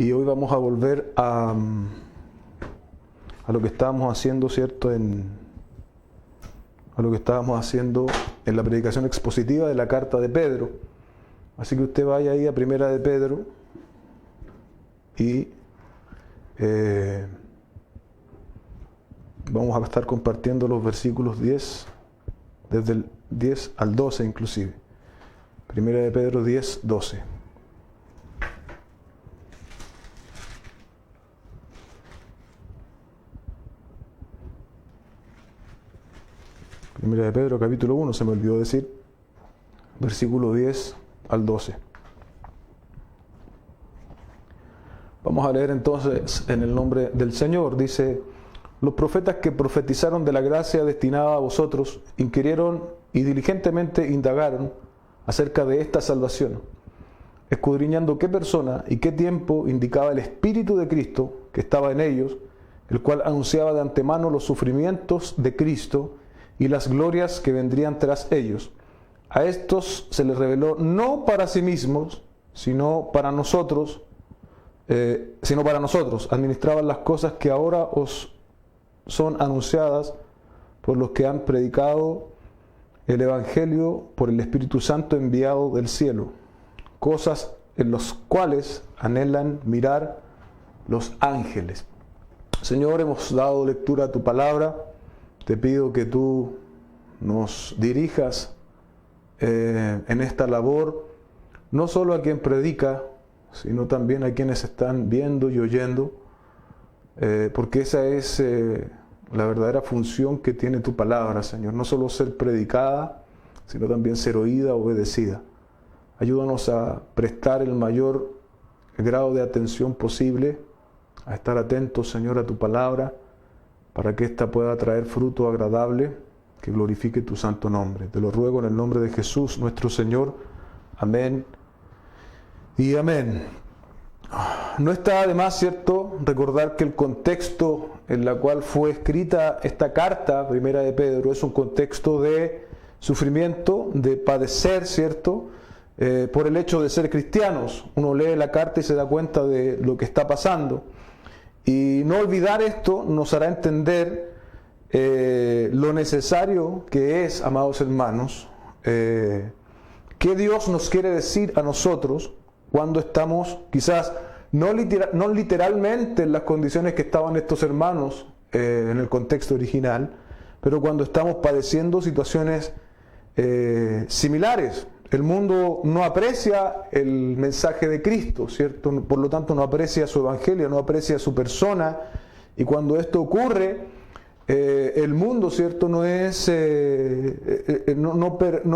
Y hoy vamos a volver a lo que estábamos haciendo, ¿cierto? A lo que estábamos haciendo en la predicación expositiva de la carta de Pedro. Así que usted vaya ahí a Primera de Pedro y vamos a estar compartiendo los versículos 10, desde el 10 al 12 inclusive. Primera de Pedro 10, 12. Primera de Pedro, capítulo 1, se me olvidó decir, versículo 10 al 12. Vamos a leer entonces en el nombre del Señor. Dice: los profetas que profetizaron de la gracia destinada a vosotros inquirieron y diligentemente indagaron acerca de esta salvación, escudriñando qué persona y qué tiempo indicaba el Espíritu de Cristo que estaba en ellos, el cual anunciaba de antemano los sufrimientos de Cristo y las glorias que vendrían tras ellos. A estos se les reveló no para sí mismos, sino para nosotros, administraban las cosas que ahora os son anunciadas por los que han predicado el Evangelio por el Espíritu Santo enviado del cielo, cosas en las cuales anhelan mirar los ángeles. Señor, hemos dado lectura a tu palabra. Te pido que tú nos dirijas en esta labor, no solo a quien predica, sino también a quienes están viendo y oyendo, porque esa es la verdadera función que tiene tu palabra, Señor. No solo ser predicada, sino también ser oída, obedecida. Ayúdanos a prestar el mayor grado de atención posible, a estar atentos, Señor, a tu palabra, para que ésta pueda traer fruto agradable que glorifique tu santo nombre. Te lo ruego en el nombre de Jesús, nuestro Señor. Amén y amén. No está de más, ¿cierto?, recordar que el contexto en el cual fue escrita esta carta, Primera de Pedro, es un contexto de sufrimiento, de padecer, ¿cierto?, por el hecho de ser cristianos. Uno lee la carta y se da cuenta de lo que está pasando. Y no olvidar esto nos hará entender lo necesario que es, amados hermanos, qué Dios nos quiere decir a nosotros cuando estamos quizás no literalmente en las condiciones que estaban estos hermanos en el contexto original, pero cuando estamos padeciendo situaciones similares. El mundo no aprecia el mensaje de Cristo, ¿cierto? Por lo tanto no aprecia su evangelio, no aprecia su persona, y cuando esto ocurre, el mundo, ¿cierto?, no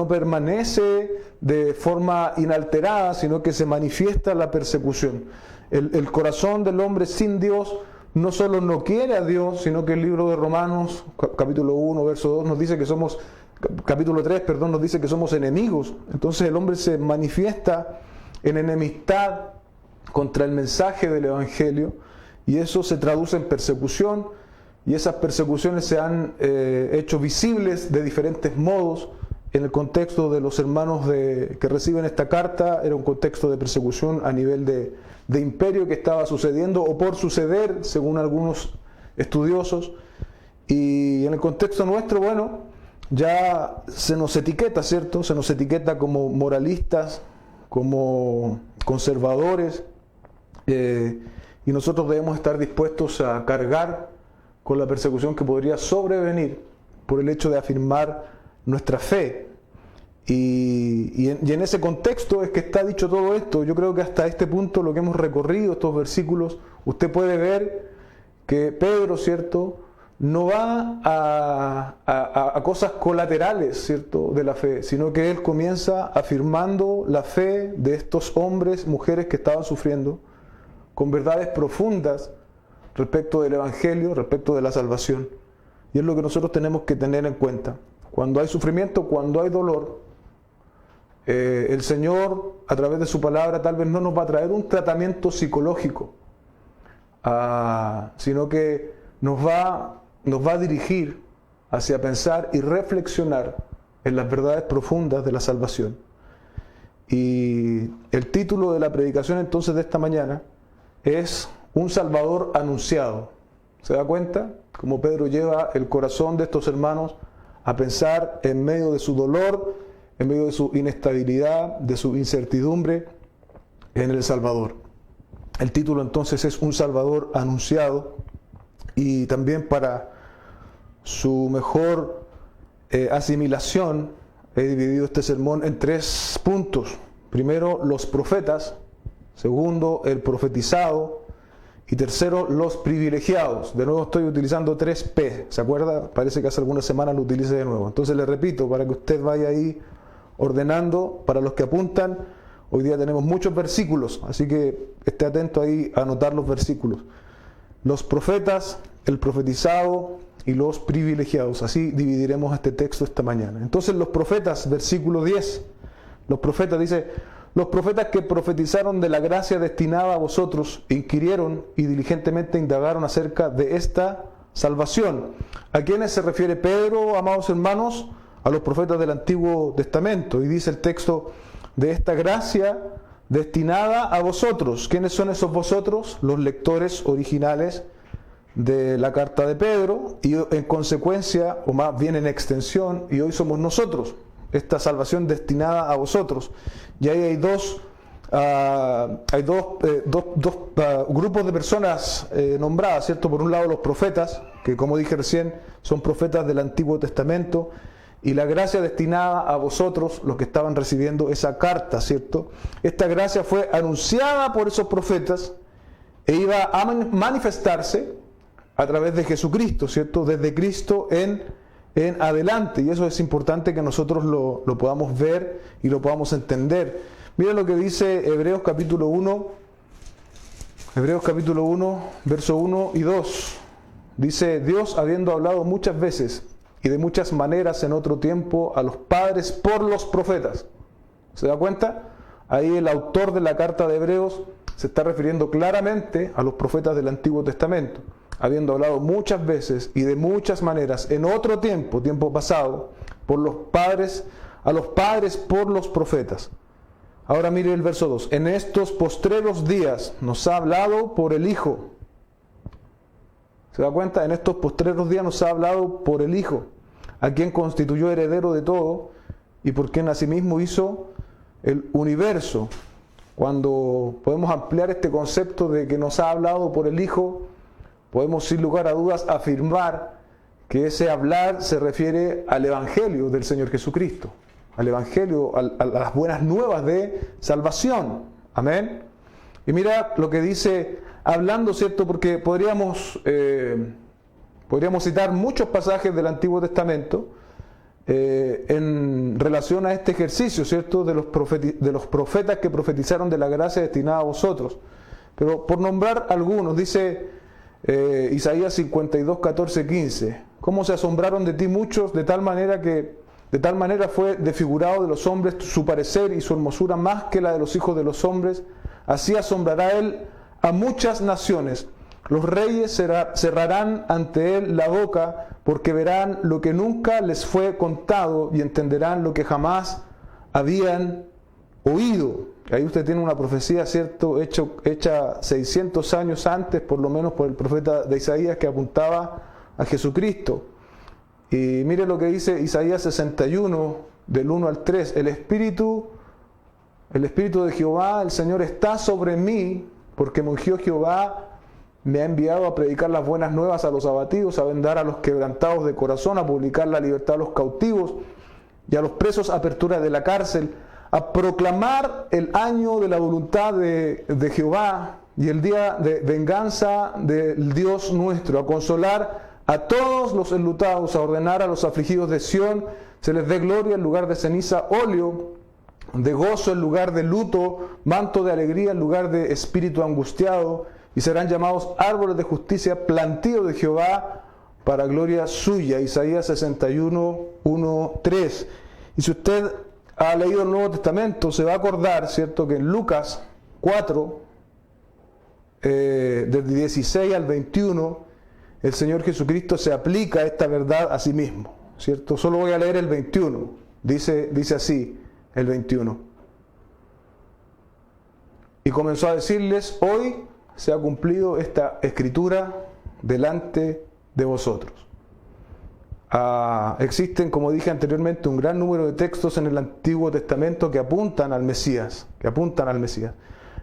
permanece de forma inalterada, sino que se manifiesta la persecución. El corazón del hombre sin Dios no solo no quiere a Dios, sino que el libro de Romanos, capítulo 1, verso 2, nos dice que somos... Capítulo 3, nos dice que somos enemigos. Entonces el hombre se manifiesta en enemistad contra el mensaje del Evangelio, y eso se traduce en persecución, y esas persecuciones se han hecho visibles de diferentes modos. En el contexto de los hermanos que reciben esta carta, era un contexto de persecución a nivel de imperio que estaba sucediendo o por suceder, según algunos estudiosos. Y en el contexto nuestro, ya se nos etiqueta, ¿cierto? Se nos etiqueta como moralistas, como conservadores, y nosotros debemos estar dispuestos a cargar con la persecución que podría sobrevenir por el hecho de afirmar nuestra fe. Y en ese contexto es que está dicho todo esto. Yo creo que hasta este punto, lo que hemos recorrido, estos versículos, usted puede ver que Pedro, ¿cierto?, no va a cosas colaterales, ¿cierto?, de la fe, sino que él comienza afirmando la fe de estos hombres, mujeres que estaban sufriendo, con verdades profundas respecto del Evangelio, respecto de la salvación. Y es lo que nosotros tenemos que tener en cuenta. Cuando hay sufrimiento, cuando hay dolor, el Señor, a través de su palabra, tal vez no nos va a traer un tratamiento psicológico, sino que nos va a dirigir hacia pensar y reflexionar en las verdades profundas de la salvación. Y el título de la predicación entonces de esta mañana es un Salvador anunciado. ¿Se da cuenta? Como Pedro lleva el corazón de estos hermanos a pensar en medio de su dolor, en medio de su inestabilidad, de su incertidumbre, en el Salvador. El título entonces es Un Salvador anunciado, y también para su mejor asimilación he dividido este sermón en 3 puntos. Primero, los profetas. Segundo, el profetizado. Y tercero, los privilegiados. De nuevo estoy utilizando 3P. ¿Se acuerda? Parece que hace algunas semanas lo utilicé de nuevo. Entonces le repito, para que usted vaya ahí ordenando. Para los que apuntan, hoy día tenemos muchos versículos, así que esté atento ahí a anotar los versículos. Los profetas, el profetizado y los privilegiados. Así dividiremos este texto esta mañana. Entonces los profetas, versículo 10. Los profetas, dice: los profetas que profetizaron de la gracia destinada a vosotros, inquirieron y diligentemente indagaron acerca de esta salvación. ¿A quiénes se refiere Pedro, amados hermanos? A los profetas del Antiguo Testamento. Y dice el texto: de esta gracia destinada a vosotros. ¿Quiénes son esos vosotros? Los lectores originales de la carta de Pedro, y en consecuencia, o más bien en extensión, y hoy somos nosotros, esta salvación destinada a vosotros. Y ahí hay dos grupos de personas nombradas, ¿cierto? Por un lado los profetas, que como dije recién, son profetas del Antiguo Testamento, y la gracia destinada a vosotros, los que estaban recibiendo esa carta, ¿cierto? Esta gracia fue anunciada por esos profetas e iba a manifestarse a través de Jesucristo, ¿cierto? Desde Cristo en adelante, y eso es importante que nosotros lo podamos ver y lo podamos entender. Miren lo que dice Hebreos capítulo 1, verso 1 y 2. Dice: Dios, habiendo hablado muchas veces y de muchas maneras en otro tiempo a los padres por los profetas. ¿Se da cuenta? Ahí el autor de la carta de Hebreos se está refiriendo claramente a los profetas del Antiguo Testamento, habiendo hablado muchas veces y de muchas maneras en otro tiempo pasado, por los padres, a los padres por los profetas. Ahora mire el verso 2. En estos postreros días nos ha hablado por el Hijo. ¿Se da cuenta? En estos postreros días nos ha hablado por el Hijo, a quien constituyó heredero de todo y por quien asimismo hizo el universo. Cuando podemos ampliar este concepto de que nos ha hablado por el Hijo, podemos sin lugar a dudas afirmar que ese hablar se refiere al Evangelio del Señor Jesucristo, al Evangelio, a las buenas nuevas de salvación. Amén. Y mira lo que dice, hablando, ¿cierto? Porque podríamos citar muchos pasajes del Antiguo Testamento en relación a este ejercicio, ¿cierto? De los profetas que profetizaron de la gracia destinada a vosotros. Pero por nombrar algunos, dice Isaías 52, 14, 15. ¿Cómo se asombraron de ti muchos, de tal manera fue desfigurado de los hombres su parecer y su hermosura más que la de los hijos de los hombres? Así asombrará él a muchas naciones. Los reyes cerrarán ante él la boca, porque verán lo que nunca les fue contado y entenderán lo que jamás habían oído. Ahí usted tiene una profecía, ¿cierto?, hecha 600 años antes, por lo menos por el profeta de Isaías, que apuntaba a Jesucristo. Y mire lo que dice Isaías 61, del 1 al 3. El Espíritu de Jehová, el Señor, está sobre mí, porque me ungió Jehová, me ha enviado a predicar las buenas nuevas a los abatidos, a vendar a los quebrantados de corazón, a publicar la libertad a los cautivos y a los presos apertura de la cárcel, a proclamar el año de la voluntad de Jehová y el día de venganza del Dios nuestro, a consolar a todos los enlutados, a ordenar a los afligidos de Sión, se les dé gloria en lugar de ceniza, óleo de gozo en lugar de luto, manto de alegría en lugar de espíritu angustiado, y serán llamados árboles de justicia, plantío de Jehová para gloria suya. Isaías 61, 1, 3. Y si usted ha leído el Nuevo Testamento, se va a acordar, ¿cierto?, que en Lucas 4, del 16 al 21, el Señor Jesucristo se aplica esta verdad a sí mismo, ¿cierto? Solo voy a leer el 21. Dice así el 21. Y comenzó a decirles: hoy se ha cumplido esta escritura delante de vosotros. Existen, como dije anteriormente, un gran número de textos en el Antiguo Testamento que apuntan al Mesías,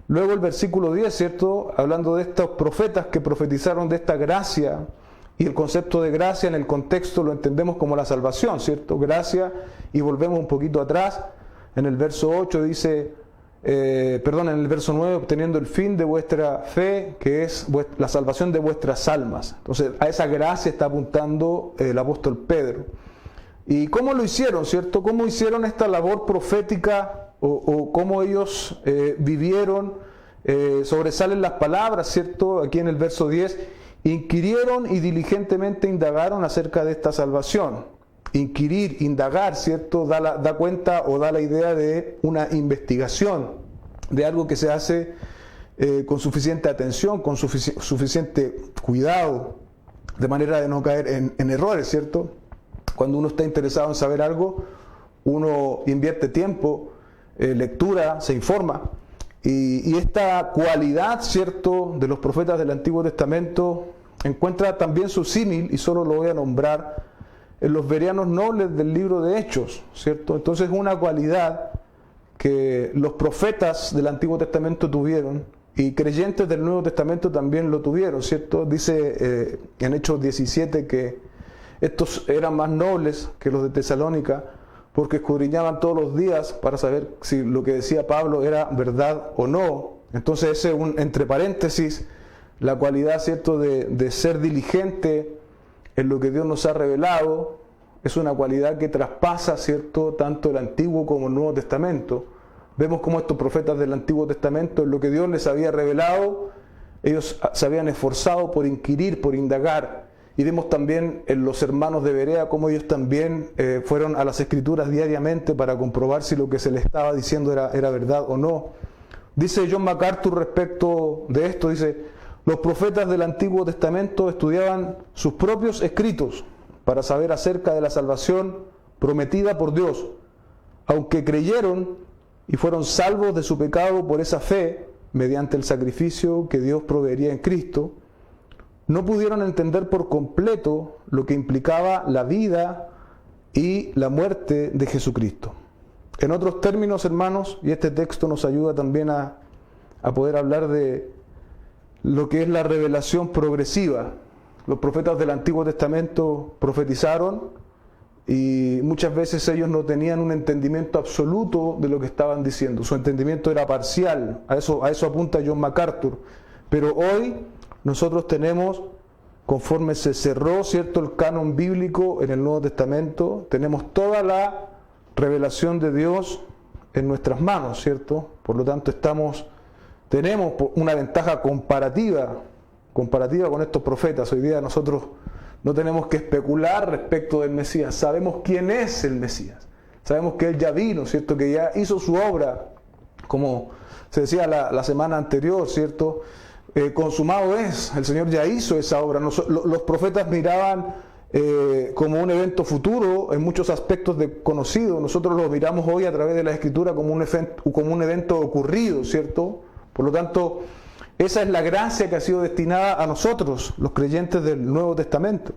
Luego el versículo 10, ¿cierto? Hablando de estos profetas que profetizaron de esta gracia, y el concepto de gracia en el contexto lo entendemos como la salvación, ¿cierto? Gracia, y volvemos un poquito atrás, en el verso 8 dice, en el verso 9, obteniendo el fin de vuestra fe, que es la salvación de vuestras almas. Entonces, a esa gracia está apuntando el apóstol Pedro. ¿Y cómo lo hicieron, cierto? ¿Cómo hicieron esta labor profética o cómo ellos vivieron? Sobresalen las palabras, ¿cierto? Aquí en el verso 10, inquirieron y diligentemente indagaron acerca de esta salvación. Inquirir, indagar, ¿cierto? Da cuenta o da la idea de una investigación, de algo que se hace con suficiente atención, con suficiente cuidado, de manera de no caer en errores, ¿cierto? Cuando uno está interesado en saber algo, uno invierte tiempo, lectura, se informa. Y esta cualidad, ¿cierto?, de los profetas del Antiguo Testamento encuentra también su símil, y solo lo voy a nombrar, en los bereanos nobles del libro de Hechos, ¿cierto? Entonces es una cualidad que los profetas del Antiguo Testamento tuvieron, y creyentes del Nuevo Testamento también lo tuvieron, ¿cierto? Dice en Hechos 17 que estos eran más nobles que los de Tesalónica, porque escudriñaban todos los días para saber si lo que decía Pablo era verdad o no. Entonces ese es entre paréntesis, la cualidad, ¿cierto?, de ser diligente en lo que Dios nos ha revelado, es una cualidad que traspasa, ¿cierto?, tanto el Antiguo como el Nuevo Testamento. Vemos cómo estos profetas del Antiguo Testamento, en lo que Dios les había revelado, ellos se habían esforzado por inquirir, por indagar. Y vemos también en los hermanos de Berea cómo ellos también fueron a las Escrituras diariamente para comprobar si lo que se les estaba diciendo era verdad o no. Dice John MacArthur respecto de esto, dice: los profetas del Antiguo Testamento estudiaban sus propios escritos para saber acerca de la salvación prometida por Dios. Aunque creyeron y fueron salvos de su pecado por esa fe, mediante el sacrificio que Dios proveería en Cristo, no pudieron entender por completo lo que implicaba la vida y la muerte de Jesucristo. En otros términos, hermanos, y este texto nos ayuda también a poder hablar de lo que es la revelación progresiva. Los profetas del Antiguo Testamento profetizaron y muchas veces ellos no tenían un entendimiento absoluto de lo que estaban diciendo. Su entendimiento era parcial. A eso apunta John MacArthur. Pero hoy nosotros tenemos, conforme se cerró, ¿cierto?, el canon bíblico en el Nuevo Testamento, tenemos toda la revelación de Dios en nuestras manos, ¿cierto? Por lo tanto, tenemos una ventaja comparativa con estos profetas. Hoy día nosotros no tenemos que especular respecto del Mesías. Sabemos quién es el Mesías. Sabemos que Él ya vino, ¿cierto?, que ya hizo su obra, como se decía la semana anterior, ¿cierto? Consumado es, el Señor ya hizo esa obra. Los profetas miraban como un evento futuro en muchos aspectos conocido. Nosotros lo miramos hoy a través de la Escritura como un evento ocurrido, ¿cierto? Por lo tanto, esa es la gracia que ha sido destinada a nosotros, los creyentes del Nuevo Testamento.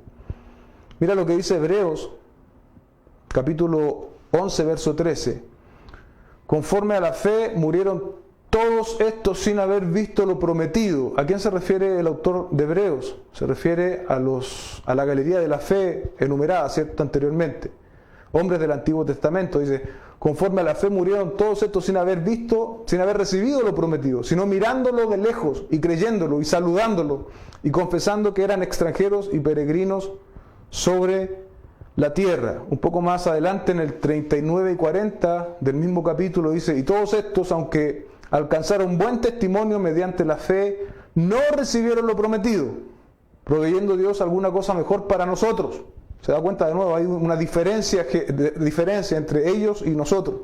Mira lo que dice Hebreos, capítulo 11, verso 13. Conforme a la fe murieron todos estos sin haber visto lo prometido. ¿A quién se refiere el autor de Hebreos? Se refiere a la galería de la fe enumerada, ¿cierto?, anteriormente. Hombres del Antiguo Testamento, dice: conforme a la fe murieron todos estos sin haber visto, sin haber recibido lo prometido, sino mirándolo de lejos y creyéndolo y saludándolo y confesando que eran extranjeros y peregrinos sobre la tierra. Un poco más adelante, en el 39 y 40 del mismo capítulo, dice: y todos estos, aunque alcanzaron buen testimonio mediante la fe, no recibieron lo prometido, proveyendo Dios alguna cosa mejor para nosotros. Se da cuenta de nuevo, hay una diferencia entre ellos y nosotros,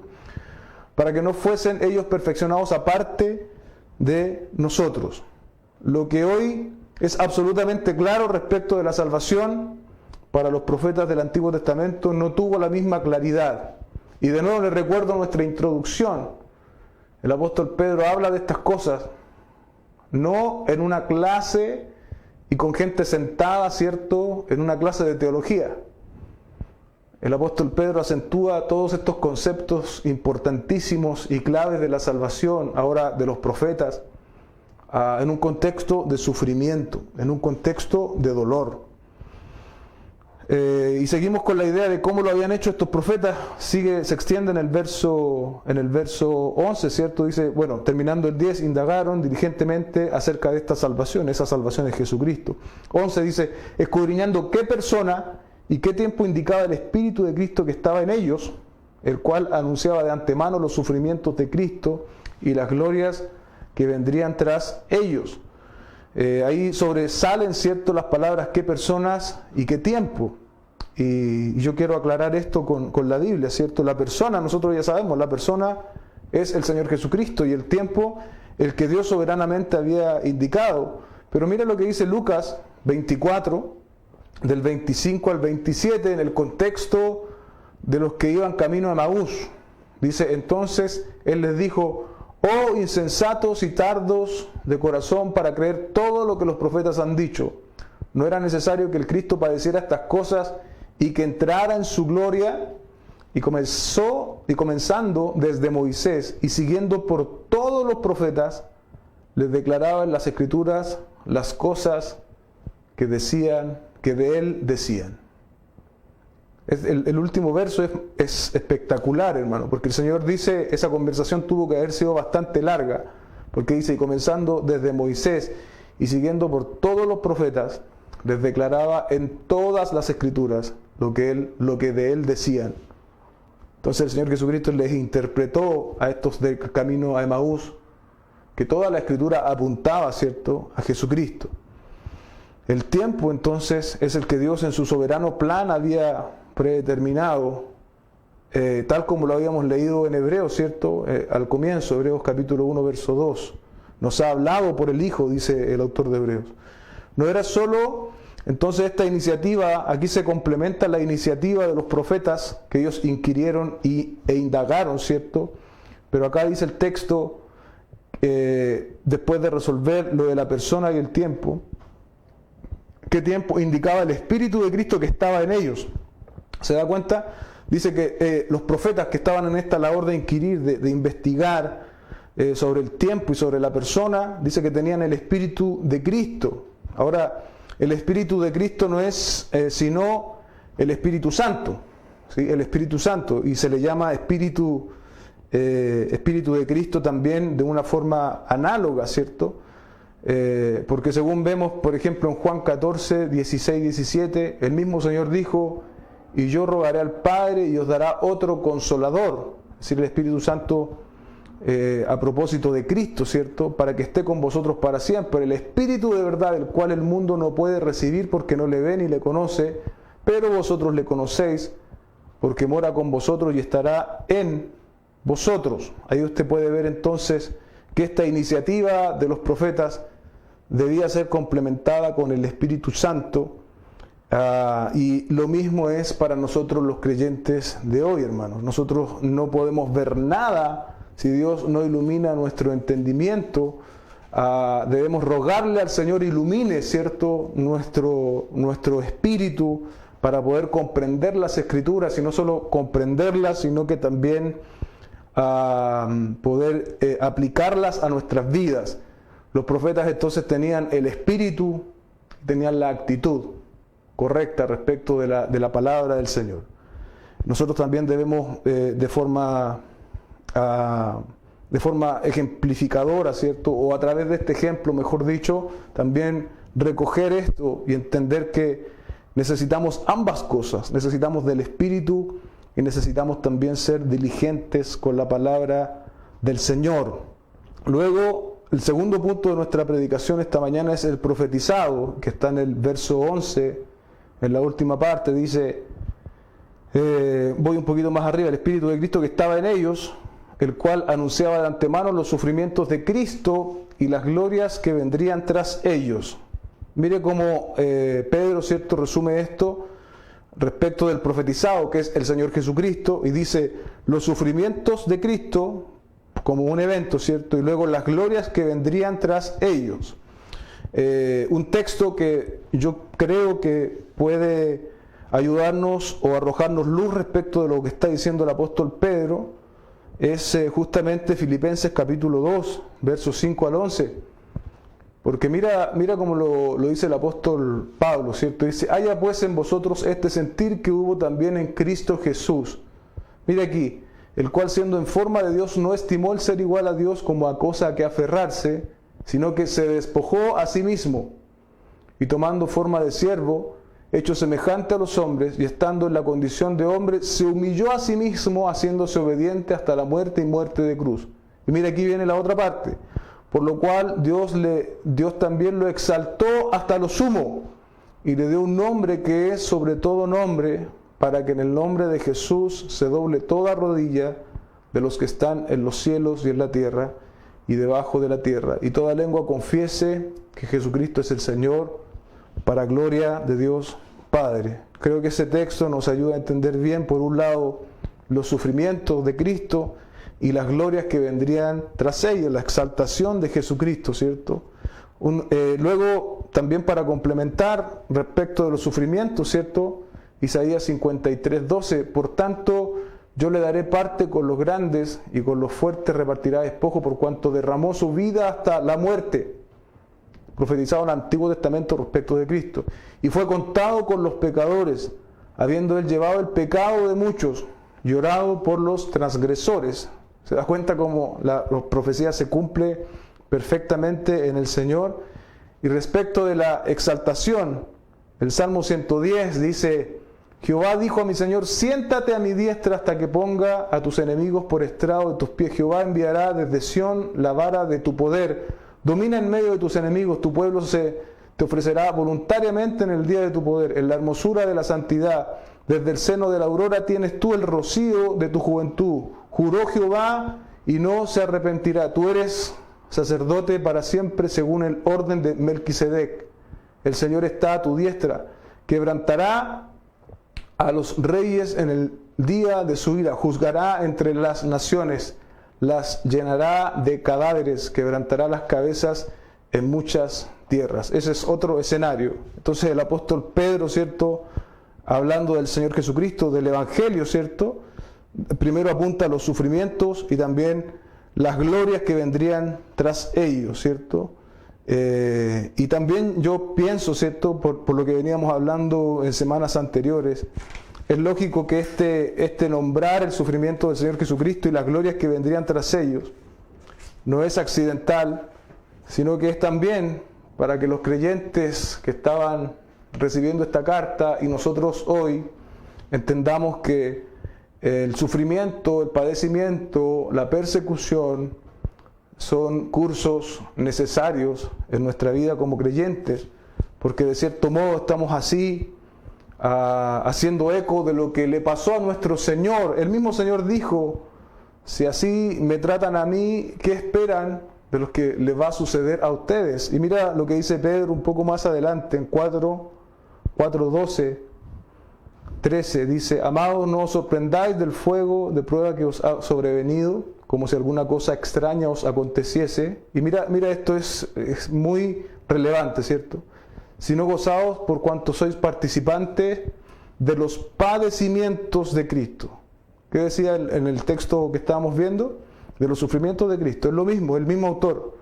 para que no fuesen ellos perfeccionados aparte de nosotros. Lo que hoy es absolutamente claro respecto de la salvación, para los profetas del Antiguo Testamento no tuvo la misma claridad. Y de nuevo les recuerdo nuestra introducción. El apóstol Pedro habla de estas cosas no en una clase y con gente sentada, ¿cierto?, en una clase de teología. El apóstol Pedro acentúa todos estos conceptos importantísimos y claves de la salvación, ahora de los profetas, en un contexto de sufrimiento, en un contexto de dolor. Y seguimos con la idea de cómo lo habían hecho estos profetas. Se extiende en el verso 11, ¿cierto? Dice, bueno, terminando el 10, indagaron diligentemente acerca de esta salvación. Esa salvación es Jesucristo. 11 dice, escudriñando qué persona y qué tiempo indicaba el Espíritu de Cristo que estaba en ellos, el cual anunciaba de antemano los sufrimientos de Cristo y las glorias que vendrían tras ellos. Ahí sobresalen, ¿cierto?, las palabras qué personas y qué tiempo. Y yo quiero aclarar esto con la Biblia, ¿cierto? La persona, nosotros ya sabemos, la persona es el Señor Jesucristo y el tiempo el que Dios soberanamente había indicado. Pero mira lo que dice Lucas 24, del 25 al 27, en el contexto de los que iban camino a Emaús. Dice, entonces Él les dijo, oh insensatos y tardos de corazón para creer todo lo que los profetas han dicho. ¿No era necesario que el Cristo padeciera estas cosas y que entrara en su gloria? Y comenzando desde Moisés y siguiendo por todos los profetas, les declaraba en las Escrituras las cosas que de él decían. El último verso es espectacular, hermano, porque el Señor dice, esa conversación tuvo que haber sido bastante larga, porque dice, y comenzando desde Moisés y siguiendo por todos los profetas, les declaraba en todas las Escrituras lo que de él decían. Entonces el Señor Jesucristo les interpretó a estos del camino a Emaús que toda la Escritura apuntaba, ¿cierto?, a Jesucristo. El tiempo entonces es el que Dios en su soberano plan había predeterminado, tal como lo habíamos leído en Hebreos, ¿cierto?, al comienzo, Hebreos capítulo 1, verso 2. Nos ha hablado por el Hijo, dice el autor de Hebreos. No era solo, entonces esta iniciativa, aquí se complementa la iniciativa de los profetas que ellos inquirieron e indagaron, ¿cierto? Pero acá dice el texto, después de resolver lo de la persona y el tiempo, ¿qué tiempo indicaba el Espíritu de Cristo que estaba en ellos? ¿Se da cuenta? Dice que los profetas que estaban en esta labor de inquirir, de investigar sobre el tiempo y sobre la persona, dice que tenían el Espíritu de Cristo. Ahora, el Espíritu de Cristo no es sino el Espíritu Santo, ¿sí? El Espíritu Santo, y se le llama Espíritu de Cristo también de una forma análoga, ¿cierto? Porque según vemos, por ejemplo, en Juan 14, 16, 17, el mismo Señor dijo, y yo rogaré al Padre y os dará otro consolador, es decir, el Espíritu Santo a propósito de Cristo, ¿cierto?, para que esté con vosotros para siempre, el Espíritu de verdad, el cual el mundo no puede recibir porque no le ve ni le conoce, pero vosotros le conocéis, porque mora con vosotros y estará en vosotros. Ahí usted puede ver entonces que esta iniciativa de los profetas debía ser complementada con el Espíritu Santo, y lo mismo es para nosotros los creyentes de hoy, hermanos. Nosotros no podemos ver nada si Dios no ilumina nuestro entendimiento. Debemos rogarle al Señor ilumine, ¿cierto?, nuestro espíritu para poder comprender las Escrituras, y no solo comprenderlas, sino que también poder aplicarlas a nuestras vidas. Los profetas entonces tenían el espíritu, tenían la actitud correcta respecto de la palabra del Señor. Nosotros también debemos de forma ejemplificadora, ¿cierto?, o a través de este ejemplo, mejor dicho, también recoger esto y entender que necesitamos ambas cosas. Necesitamos del Espíritu y necesitamos también ser diligentes con la palabra del Señor. Luego, el segundo punto de nuestra predicación esta mañana es el profetizado, que está en el verso 11, en la última parte. Dice, voy un poquito más arriba, el Espíritu de Cristo que estaba en ellos, el cual anunciaba de antemano los sufrimientos de Cristo y las glorias que vendrían tras ellos. Mire cómo Pedro, ¿cierto?, resume esto respecto del profetizado, que es el Señor Jesucristo, y dice, los sufrimientos de Cristo, como un evento, ¿cierto? Y luego las glorias que vendrían tras ellos. Un texto que yo creo que puede ayudarnos o arrojarnos luz respecto de lo que está diciendo el apóstol Pedro es justamente Filipenses capítulo 2, versos 5 al 11. Porque mira como lo dice el apóstol Pablo, ¿cierto? Dice, haya pues en vosotros este sentir que hubo también en Cristo Jesús. Mira aquí, el cual siendo en forma de Dios no estimó el ser igual a Dios como a cosa a que aferrarse, sino que se despojó a sí mismo, y tomando forma de siervo, hecho semejante a los hombres, y estando en la condición de hombre, se humilló a sí mismo, haciéndose obediente hasta la muerte y muerte de cruz. Y mira, aquí viene la otra parte. Por lo cual Dios también lo exaltó hasta lo sumo, y le dio un nombre que es sobre todo nombre, para que en el nombre de Jesús se doble toda rodilla de los que están en los cielos y en la tierra, y debajo de la tierra, y toda lengua confiese que Jesucristo es el Señor, para gloria de Dios Padre. Creo que ese texto nos ayuda a entender bien, por un lado, los sufrimientos de Cristo y las glorias que vendrían tras ellos, la exaltación de Jesucristo, ¿cierto? Luego, también para complementar respecto de los sufrimientos, ¿cierto? Isaías 53:12, por tanto, yo le daré parte con los grandes y con los fuertes repartirá despojo, por cuanto derramó su vida hasta la muerte. Profetizado en el Antiguo Testamento respecto de Cristo. Y fue contado con los pecadores, habiendo él llevado el pecado de muchos, llorado por los transgresores. ¿Se da cuenta cómo la profecía se cumple perfectamente en el Señor? Y respecto de la exaltación, el Salmo 110 dice, Jehová dijo a mi Señor, siéntate a mi diestra hasta que ponga a tus enemigos por estrado de tus pies. Jehová enviará desde Sión la vara de tu poder. Domina en medio de tus enemigos, tu pueblo te ofrecerá voluntariamente en el día de tu poder. En la hermosura de la santidad, desde el seno de la aurora tienes tú el rocío de tu juventud. Juró Jehová y no se arrepentirá. Tú eres sacerdote para siempre según el orden de Melquisedec. El Señor está a tu diestra, quebrantará a los reyes en el día de su ira, juzgará entre las naciones, las llenará de cadáveres, quebrantará las cabezas en muchas tierras. Ese es otro escenario. Entonces el apóstol Pedro, ¿cierto?, hablando del Señor Jesucristo, del Evangelio, ¿cierto?, primero apunta a los sufrimientos y también las glorias que vendrían tras ellos, ¿cierto? Y también yo pienso, ¿cierto?, por lo que veníamos hablando en semanas anteriores, es lógico que este nombrar el sufrimiento del Señor Jesucristo y las glorias que vendrían tras ellos no es accidental, sino que es también para que los creyentes que estaban recibiendo esta carta y nosotros hoy entendamos que el sufrimiento, el padecimiento, la persecución son cursos necesarios en nuestra vida como creyentes, porque de cierto modo estamos así haciendo eco de lo que le pasó a nuestro Señor. El mismo Señor dijo, si así me tratan a mí, ¿qué esperan de los que les va a suceder a ustedes? Y mira lo que dice Pedro un poco más adelante, en 4:12, 13, dice, amados, no os sorprendáis del fuego de prueba que os ha sobrevenido, como si alguna cosa extraña os aconteciese. Y mira esto es muy relevante, ¿cierto? Sino gozaos por cuanto sois participantes de los padecimientos de Cristo. ¿Qué decía en el texto que estábamos viendo? De los sufrimientos de Cristo. Es lo mismo, el mismo autor.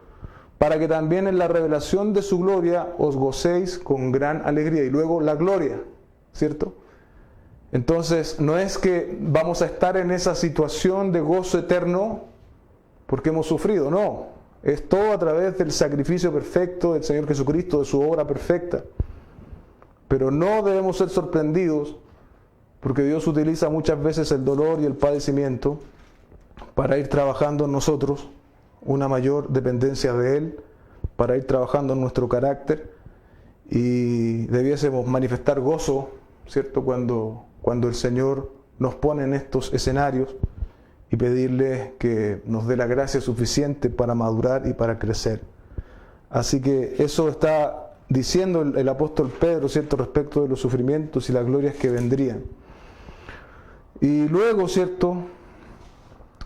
Para que también en la revelación de su gloria os gocéis con gran alegría. Y luego la gloria, ¿cierto? Entonces, no es que vamos a estar en esa situación de gozo eterno porque hemos sufrido, no. Es todo a través del sacrificio perfecto del Señor Jesucristo, de su obra perfecta. Pero no debemos ser sorprendidos porque Dios utiliza muchas veces el dolor y el padecimiento para ir trabajando en nosotros una mayor dependencia de Él, para ir trabajando en nuestro carácter, y debiésemos manifestar gozo, ¿cierto?, cuando el Señor nos pone en estos escenarios, y pedirle que nos dé la gracia suficiente para madurar y para crecer. Así que eso está diciendo el apóstol Pedro, ¿cierto?, respecto de los sufrimientos y las glorias que vendrían. Y luego, ¿cierto?,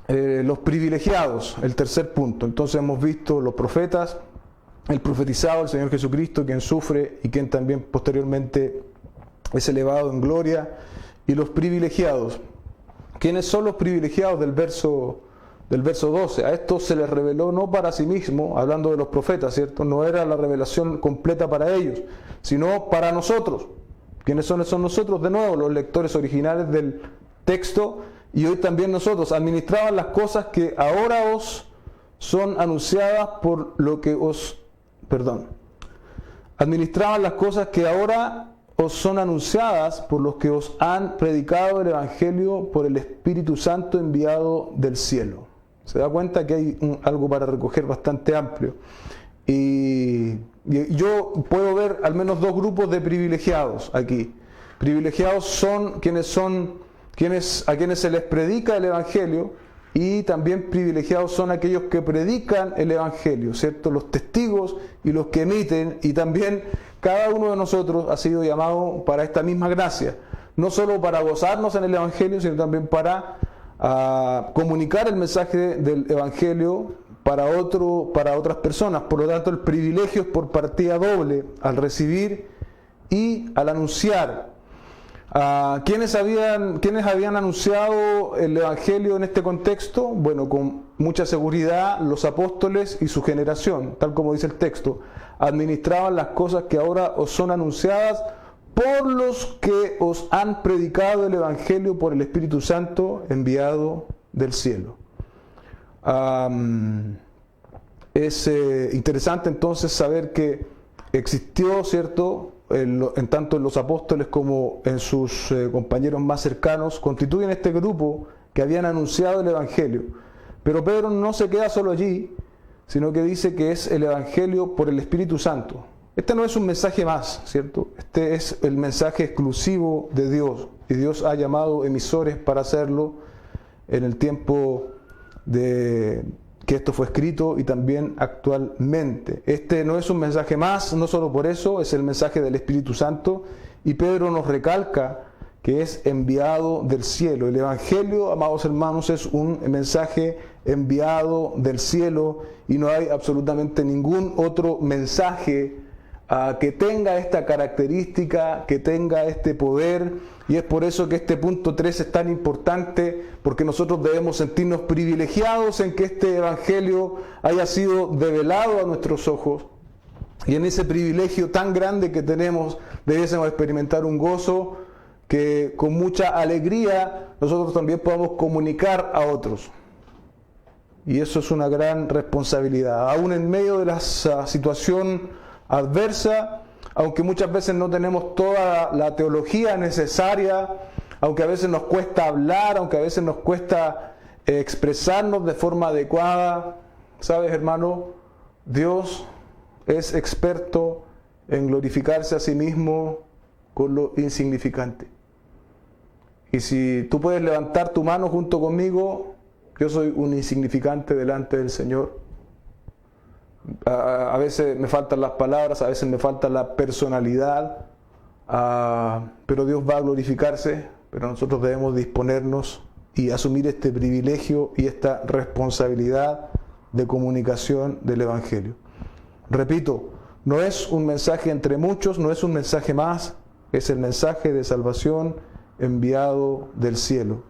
los privilegiados, el tercer punto. Entonces hemos visto los profetas, el profetizado, el Señor Jesucristo, quien sufre y quien también posteriormente es elevado en gloria, y los privilegiados. ¿Quiénes son los privilegiados del verso 12? A estos se les reveló no para sí mismo, hablando de los profetas, ¿cierto? No era la revelación completa para ellos, sino para nosotros. ¿Quiénes son nosotros? De nuevo, los lectores originales del texto, y hoy también nosotros. Administraban las cosas que ahora os son anunciadas por lo que Administraban las cosas que ahora os son anunciadas por los que os han predicado el Evangelio por el Espíritu Santo enviado del cielo. Se da cuenta que hay algo para recoger bastante amplio. Y yo puedo ver al menos dos grupos de privilegiados aquí. Privilegiados son a quienes se les predica el Evangelio, y también privilegiados son aquellos que predican el Evangelio, ¿cierto? Los testigos y los que emiten, y también cada uno de nosotros ha sido llamado para esta misma gracia, no solo para gozarnos en el Evangelio, sino también para comunicar el mensaje del Evangelio para otras personas. Por lo tanto, el privilegio es por partida doble al recibir y al anunciar. ¿Quiénes habían anunciado el Evangelio en este contexto? Bueno, con mucha seguridad los apóstoles y su generación, tal como dice el texto. Administraban las cosas que ahora os son anunciadas por los que os han predicado el Evangelio por el Espíritu Santo enviado del cielo. Es interesante entonces saber que existió, ¿cierto?, en tanto en los apóstoles como en sus compañeros más cercanos, constituyen este grupo que habían anunciado el Evangelio. Pero Pedro no se queda solo allí, sino que dice que es el Evangelio por el Espíritu Santo. Este no es un mensaje más, ¿cierto? Este es el mensaje exclusivo de Dios, y Dios ha llamado emisores para hacerlo en el tiempo de que esto fue escrito y también actualmente. Este no es un mensaje más, no solo por eso, es el mensaje del Espíritu Santo, y Pedro nos recalca que es enviado del cielo. El Evangelio, amados hermanos, es un mensaje enviado del cielo, y no hay absolutamente ningún otro mensaje que tenga esta característica, que tenga este poder, y es por eso que este punto 3 es tan importante, porque nosotros debemos sentirnos privilegiados en que este Evangelio haya sido develado a nuestros ojos, y en ese privilegio tan grande que tenemos debiésemos experimentar un gozo que con mucha alegría nosotros también podamos comunicar a otros. Y eso es una gran responsabilidad, aún en medio de la situación adversa, aunque muchas veces no tenemos toda la teología necesaria, aunque a veces nos cuesta hablar, aunque a veces nos cuesta expresarnos de forma adecuada. ¿Sabes, hermano? Dios es experto en glorificarse a sí mismo con lo insignificante. Y si tú puedes levantar tu mano junto conmigo, yo soy un insignificante delante del Señor. A veces me faltan las palabras, a veces me falta la personalidad, pero Dios va a glorificarse, pero nosotros debemos disponernos y asumir este privilegio y esta responsabilidad de comunicación del Evangelio. Repito, no es un mensaje entre muchos, no es un mensaje más, es el mensaje de salvación enviado del cielo.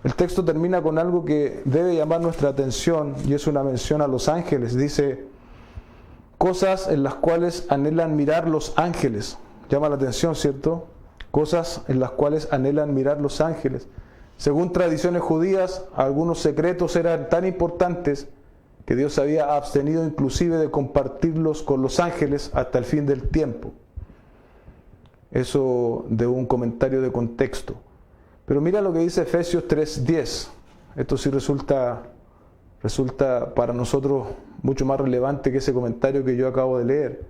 El texto termina con algo que debe llamar nuestra atención, y es una mención a los ángeles. Dice: cosas en las cuales anhelan mirar los ángeles. Llama la atención, ¿cierto? Cosas en las cuales anhelan mirar los ángeles. Según tradiciones judías, algunos secretos eran tan importantes que Dios se había abstenido inclusive de compartirlos con los ángeles hasta el fin del tiempo. Eso de un comentario de contexto. Pero mira lo que dice Efesios 3:10. Esto sí resulta para nosotros mucho más relevante que ese comentario que yo acabo de leer.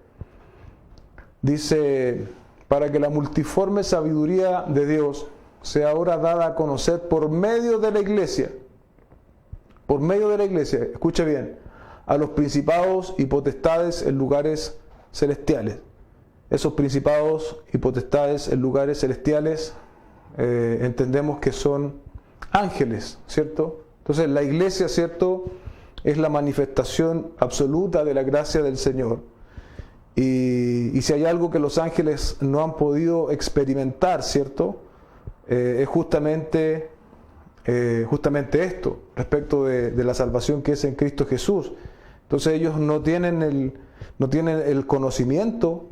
Dice: para que la multiforme sabiduría de Dios sea ahora dada a conocer por medio de la iglesia. Por medio de la iglesia, escuche bien, a los principados y potestades en lugares celestiales. Esos principados y potestades en lugares celestiales entendemos que son ángeles, ¿cierto? Entonces la iglesia, ¿cierto?, es la manifestación absoluta de la gracia del Señor. Y si hay algo que los ángeles no han podido experimentar, ¿cierto?, es justamente esto, respecto de la salvación que es en Cristo Jesús. Entonces ellos no tienen el conocimiento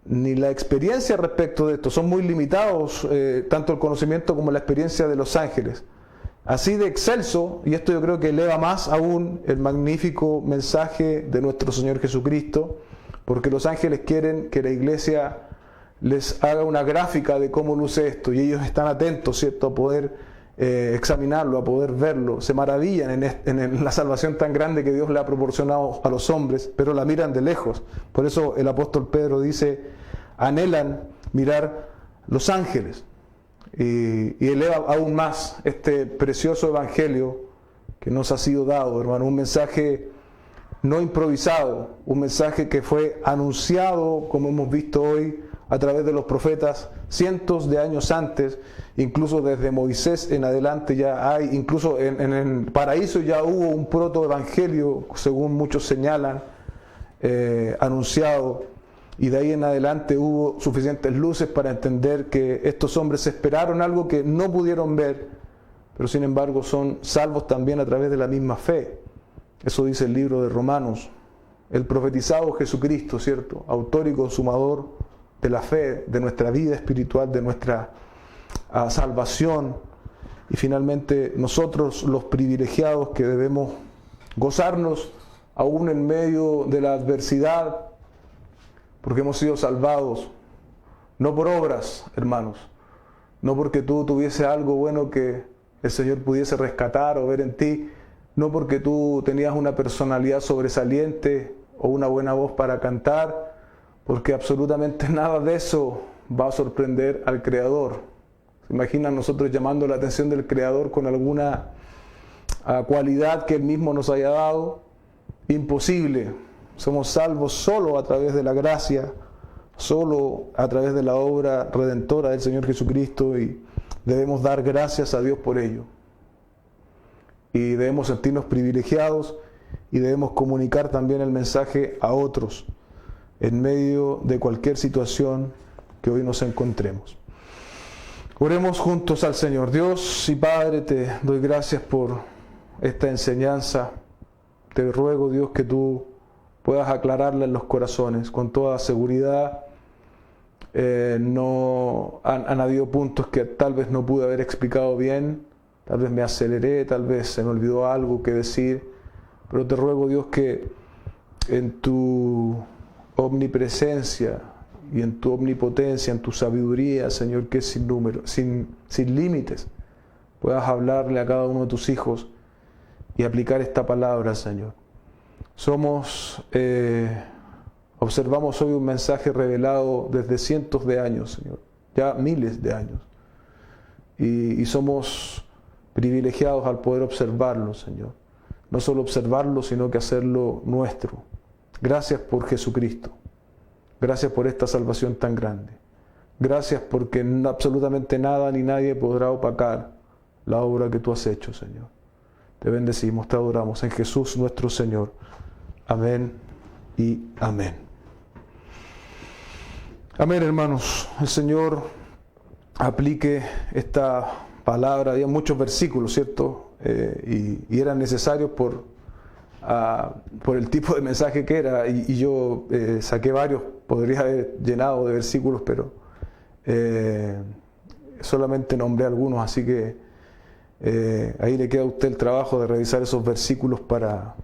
ni la experiencia respecto de esto. Son muy limitados, tanto el conocimiento como la experiencia de los ángeles. Así de excelso, y esto yo creo que eleva más aún el magnífico mensaje de nuestro Señor Jesucristo, porque los ángeles quieren que la iglesia les haga una gráfica de cómo luce esto, y ellos están atentos, ¿cierto?, a poder examinarlo, a poder verlo. Se maravillan en la salvación tan grande que Dios le ha proporcionado a los hombres, pero la miran de lejos. Por eso el apóstol Pedro dice, anhelan mirar los ángeles. Y eleva aún más este precioso evangelio que nos ha sido dado, hermano, un mensaje no improvisado, un mensaje que fue anunciado, como hemos visto hoy, a través de los profetas cientos de años antes, incluso desde Moisés en adelante ya hay, incluso en el paraíso ya hubo un protoevangelio, según muchos señalan, anunciado. Y de ahí en adelante hubo suficientes luces para entender que estos hombres esperaron algo que no pudieron ver, pero sin embargo son salvos también a través de la misma fe. Eso dice el libro de Romanos. El profetizado Jesucristo, ¿cierto?, autor y consumador de la fe, de nuestra vida espiritual, de nuestra salvación. Y finalmente nosotros los privilegiados que debemos gozarnos aún en medio de la adversidad, porque hemos sido salvados, no por obras, hermanos, no porque tú tuviese algo bueno que el Señor pudiese rescatar o ver en ti, no porque tú tenías una personalidad sobresaliente o una buena voz para cantar, porque absolutamente nada de eso va a sorprender al Creador. ¿Se imaginan nosotros llamando la atención del Creador con alguna cualidad que Él mismo nos haya dado? Imposible. Somos salvos solo a través de la gracia, solo a través de la obra redentora del Señor Jesucristo, y debemos dar gracias a Dios por ello. Y debemos sentirnos privilegiados y debemos comunicar también el mensaje a otros en medio de cualquier situación que hoy nos encontremos. Oremos juntos al Señor. Dios y Padre, te doy gracias por esta enseñanza. Te ruego, Dios, que tú puedas aclararla en los corazones con toda seguridad. No han habido puntos que tal vez no pude haber explicado bien, tal vez me aceleré, tal vez se me olvidó algo que decir, pero te ruego, Dios, que en tu omnipresencia y en tu omnipotencia, en tu sabiduría, Señor, que es sin número, sin límites, puedas hablarle a cada uno de tus hijos y aplicar esta palabra, Señor. Observamos hoy un mensaje revelado desde cientos de años, Señor, ya miles de años. Y somos privilegiados al poder observarlo, Señor. No solo observarlo, sino que hacerlo nuestro. Gracias por Jesucristo. Gracias por esta salvación tan grande. Gracias porque absolutamente nada ni nadie podrá opacar la obra que tú has hecho, Señor. Te bendecimos, te adoramos en Jesús nuestro Señor. Amén y amén. Amén, hermanos. El Señor aplique esta palabra. Había muchos versículos, ¿cierto? Y eran necesarios por el tipo de mensaje que era. Y yo saqué varios. Podría haber llenado de versículos, pero solamente nombré algunos. Así que ahí le queda a usted el trabajo de revisar esos versículos para